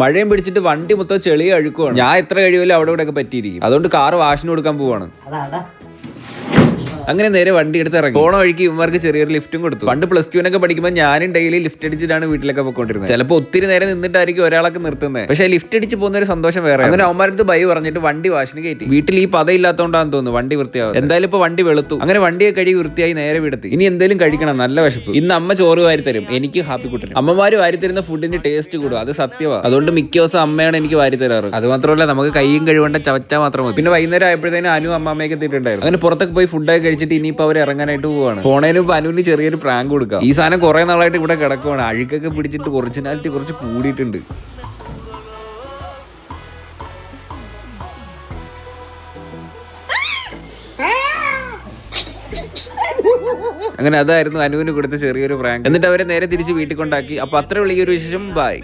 മഴയും പിടിച്ചിട്ട് വണ്ടി മൊത്തം ചെളിയ അഴുക്കുവാണ്. ഞാൻ എത്ര കഴിയുമല്ലോ അവിടെ ഇവിടെ ഒക്കെ പറ്റിയിരിക്കും. അതുകൊണ്ട് കാറ് വാഷിന് കൊടുക്കാൻ പോവാണ്. അങ്ങനെ നേരെ വണ്ടി എടുത്ത് ഇറങ്ങി. പോണ വഴിക്ക് ഇവന്മാർക്ക് ചെറിയൊരു ലിഫ്റ്റും കൊടുത്തു. പണ്ട് +2 പഠിക്കുമ്പോൾ ഞാനും ഡെയിലി ലിഫ്റ്റ് അടിച്ചിട്ടാണ് വീട്ടിലൊക്കെ പോയിക്കൊണ്ടിരുന്നത്. ചിലപ്പോൾ ഒത്തിരി നേരം നിന്നിട്ടായിരിക്കും ഒരാളൊക്കെ നിർത്തുന്നത്. പക്ഷേ ലിഫ്റ്റ് അടിച്ച് പോകുന്ന ഒരു സന്തോഷം വേറെ. അങ്ങനെ അവന്മാരടുത്ത് ബൈ പറഞ്ഞിട്ട് വണ്ടി വാഷിന് കയറ്റി. വീട്ടിൽ ഈ പതയില്ലാത്തതുകൊണ്ടാന്ന് തോന്നുന്നു വണ്ടി വൃത്തിയാവും. എന്തായാലും ഇപ്പൊ വണ്ടി വെളുത്തു. അങ്ങനെ വണ്ടിയെ കഴുകി വൃത്തിയായി നേരെ വീടെത്തി. ഇനി എന്തെങ്കിലും കഴിക്കണം, നല്ല വിശപ്പ്. ഇന്ന് അമ്മ ചോറ് വാരി തരും, എനിക്ക് ഹാപ്പി കുട്ടനും. അമ്മമാര് വാരി തരുന്ന ഫുഡിന്റെ ടേസ്റ്റ് കൂടും, അത് സത്യമാണ്. അതുകൊണ്ട് മിക്ക ദിവസം അമ്മയാണ് എനിക്ക് വാരി തരാറ്. അത് മാത്രമല്ല നമുക്ക് കൈയും കഴിവേണ്ട ചവച്ചാൽ മാത്രം മതി. പിന്നെ വൈകുന്നേരം ആയപ്പോഴത്തേനും അനു അമ്മമ്മയൊക്കെ എത്തിയിട്ടുണ്ടായിരുന്നു. അങ്ങനെ പുറത്തൊക്കെ പോയി ഫുഡൊക്കെ കഴിച്ചിട്ട് ഇനിയിപ്പോൾ അവർ ഇറങ്ങാനായിട്ട് പോവാണ്. ഫോണേനും അനുവിന് ചെറിയൊരു പ്രാങ്ക് കൊടുക്കാം. ഈ സാധനം കുറെ നാളായിട്ട് ഇവിടെ കിടക്കുവാണ്. അഴുക്കൊക്കെ പിടിച്ചിട്ട് ഒറിജിനാലിറ്റി കുറച്ച് കൂടിയിട്ടുണ്ട്. അങ്ങനെ അതായിരുന്നു അനുവിന് കൊടുത്ത ചെറിയൊരു പ്രാങ്ക്. എന്നിട്ട് അവരെ നേരെ തിരിച്ച് വീട്ടിൽ കൊണ്ടാക്കി. അപ്പൊ അത്ര വലിയൊരു വിശേഷം. ബൈ.